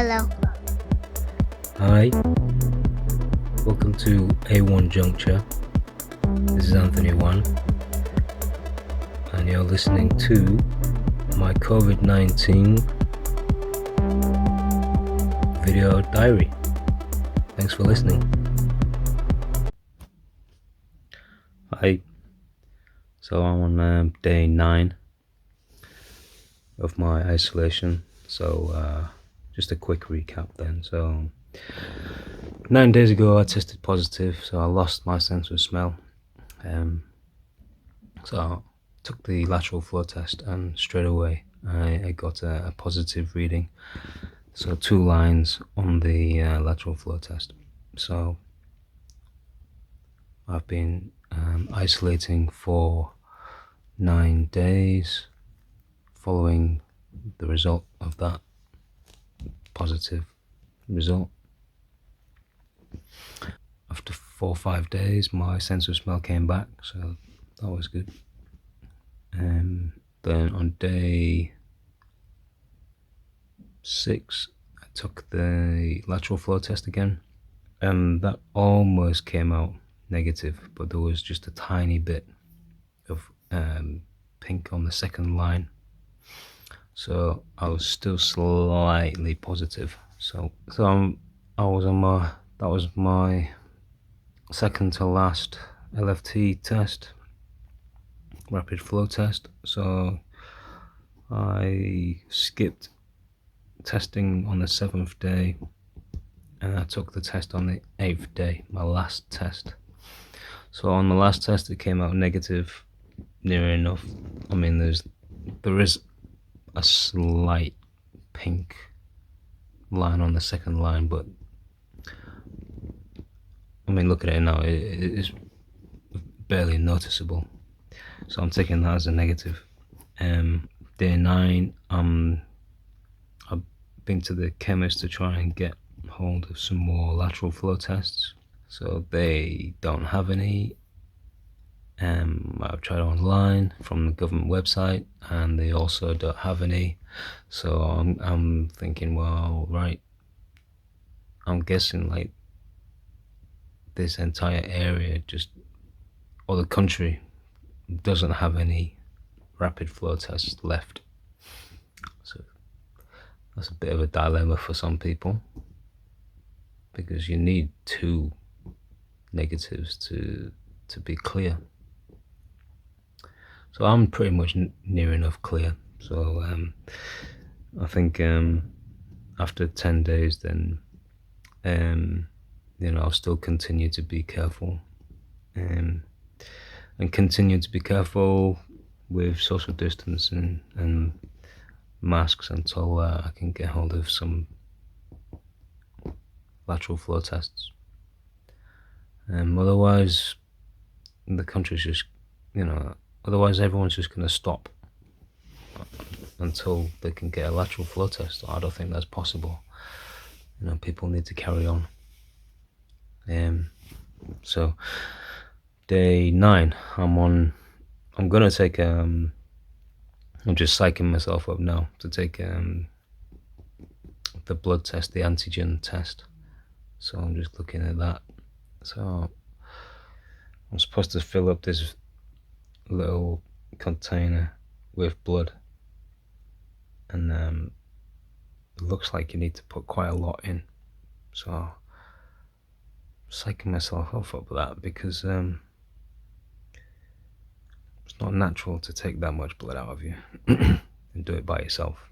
Hello. Hi, welcome to A1 Juncture. This is Anthony 1, and you're listening to my COVID-19 video diary. Thanks for listening. Hi, so I'm on day 9 of my isolation. So just a quick recap then. So 9 days ago I tested positive, so I lost my sense of smell. So I took the lateral flow test, and straight away I got a positive reading. So 2 lines on the lateral flow test. So I've been isolating for 9 days following the result of that positive result. After 4 or 5 days, my sense of smell came back, so that was good. Then on day 6, I took the lateral flow test again, and that almost came out negative, but there was just a tiny bit of pink on the second line, so I was still slightly positive. So I was on that was my second to last LFT test, rapid flow test. So I skipped testing on the 7th day, and I took the test on the 8th day, my last test. So on the last test it came out negative, near enough. I mean, there is a slight pink line on the second line, but I mean, look at it now, it is barely noticeable. So I'm taking that as a negative. Day 9, I've been to the chemist to try and get hold of some more lateral flow tests. So they don't have any. I've tried online from the government website, and they also don't have any. So I'm thinking, well, right, I'm guessing like this entire area, or the country, doesn't have any rapid flow tests left. So that's a bit of a dilemma for some people, because you need 2 negatives to be clear. So I'm pretty much near enough clear. So I think after 10 days, then I'll still continue to be careful, and continue to be careful with social distancing and masks until I can get hold of some lateral flow tests. Otherwise, the country's just, otherwise everyone's just going to stop until they can get a lateral flow test. I don't think that's possible. People need to carry on. So day 9, I'm gonna take I'm just psyching myself up now to take the blood test, the antigen test. So I'm just looking at that. So I'm supposed to fill up this little container with blood, and it looks like you need to put quite a lot in. So I'm psyching myself up for that, because it's not natural to take that much blood out of you and do it by yourself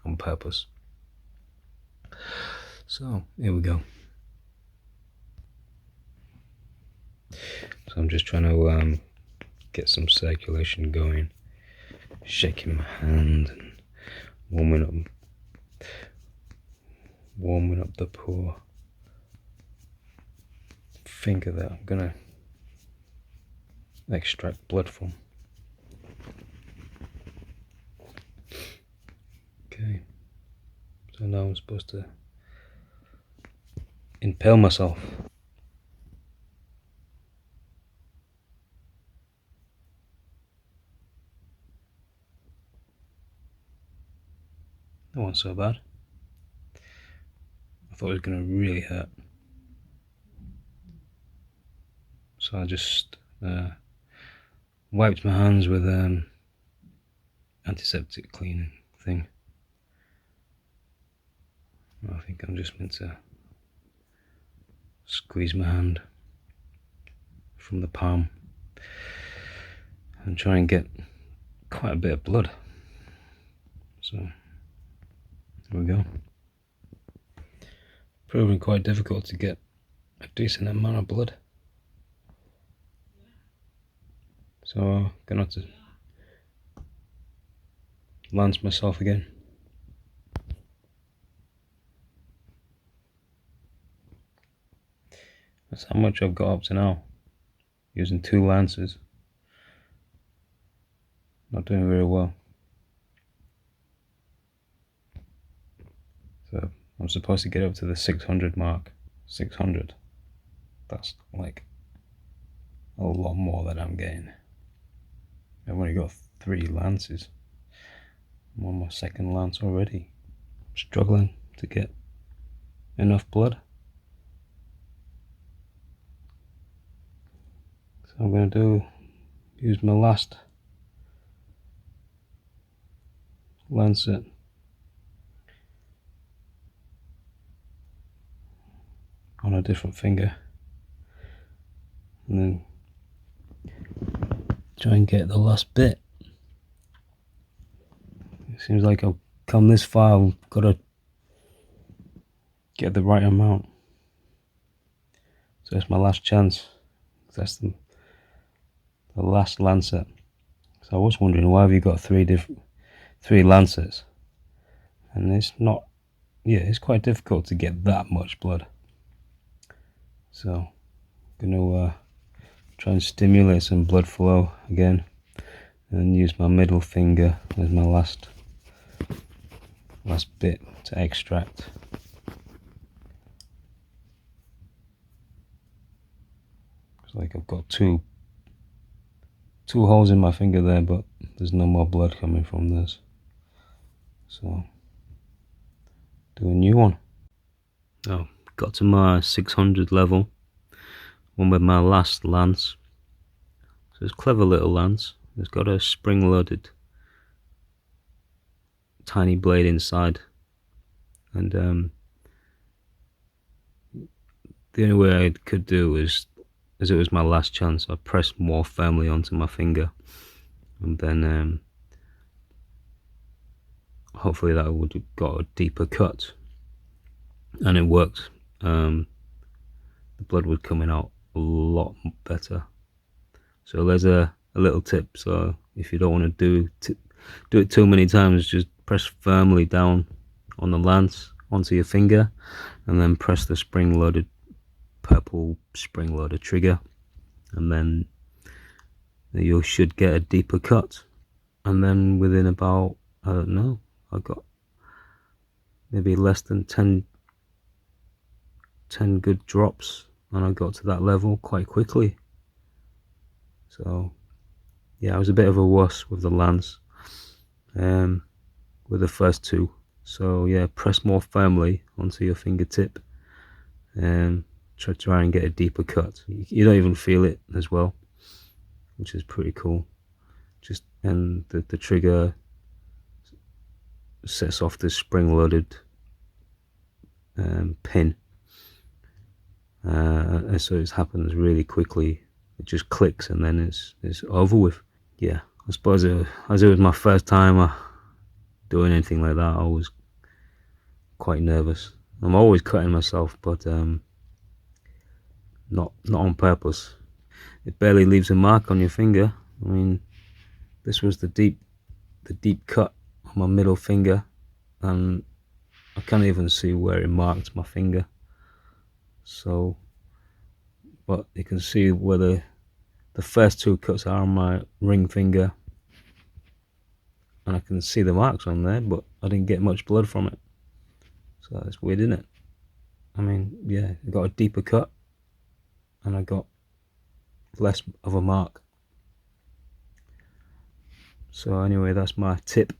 on purpose. So here we go. So I'm just trying to get some circulation going, shaking my hand and warming up the poor finger that I'm gonna extract blood from. Okay, so now I'm supposed to impale myself. That wasn't so bad. thought it was going to really hurt. So I just wiped my hands with antiseptic cleaning thing. I think I'm just meant to squeeze my hand from the palm and try and get quite a bit of blood. So there we go. Proving quite difficult to get a decent amount of blood. So I'm gonna have to lance myself again. That's how much I've got up to now, using 2 lances. Not doing very well. So I'm supposed to get up to the 600 mark. 600. That's like a lot more than I'm getting. I've only got 3 lances. I'm on my 2nd lance already. I'm struggling to get enough blood. So I'm going to use my last lancet on a different finger, and then try and get the last bit. It seems like I've come this far, I've got to get the right amount. So it's my last chance. That's the last lancet. So I was wondering, why have you got 3 lancets? And it's not, yeah, it's quite difficult to get that much blood. So I'm gonna try and stimulate some blood flow again, and use my middle finger as my last bit to extract. It's like I've got two holes in my finger there, but there's no more blood coming from this. So do a new one. Oh, got to my 600 level, one with my last lance. So it's a clever little lance. It's got a spring-loaded tiny blade inside, and the only way I could do was, as it was my last chance, I pressed more firmly onto my finger, and then hopefully that would have got a deeper cut, and it worked. The blood was coming out a lot better. So there's a little tip. So if you don't want to do it too many times, just press firmly down on the lance onto your finger, and then press the purple spring-loaded trigger, and then you should get a deeper cut. And then within about, I don't know, I got maybe less than 10 good drops, and I got to that level quite quickly. So yeah, I was a bit of a wuss with the lance, with the first 2. So yeah, press more firmly onto your fingertip, and try and get a deeper cut. You don't even feel it as well, which is pretty cool. And the trigger sets off this spring-loaded pin, and so it happens really quickly. It just clicks, and then it's over with. Yeah, I suppose as it was my first time doing anything like that, I was quite nervous. I'm always cutting myself, but not on purpose. It barely leaves a mark on your finger. I mean, this was the deep cut on my middle finger, and I can't even see where it marked my finger. So, but you can see where the first 2 cuts are on my ring finger, and I can see the marks on there, but I didn't get much blood from it. So that's weird, isn't it? I mean, yeah, I got a deeper cut, and I got less of a mark. So anyway, that's my tip.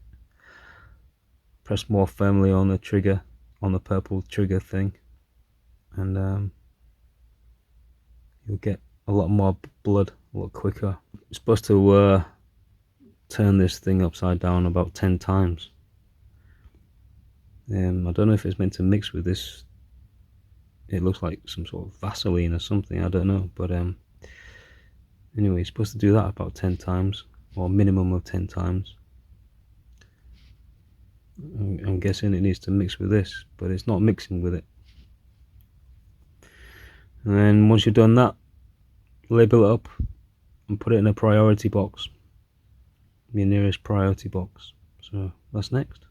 Press more firmly on the trigger, on the purple trigger thing, and you'll get a lot more blood a lot quicker. You're supposed to turn this thing upside down about 10 times. I don't know if it's meant to mix with this. It looks like some sort of Vaseline or something, I don't know, but anyway, you're supposed to do that about 10 times, or minimum of 10 times. I'm guessing it needs to mix with this, but it's not mixing with it. And then once you've done that, label it up and put it in a priority box, your nearest priority box. So that's next.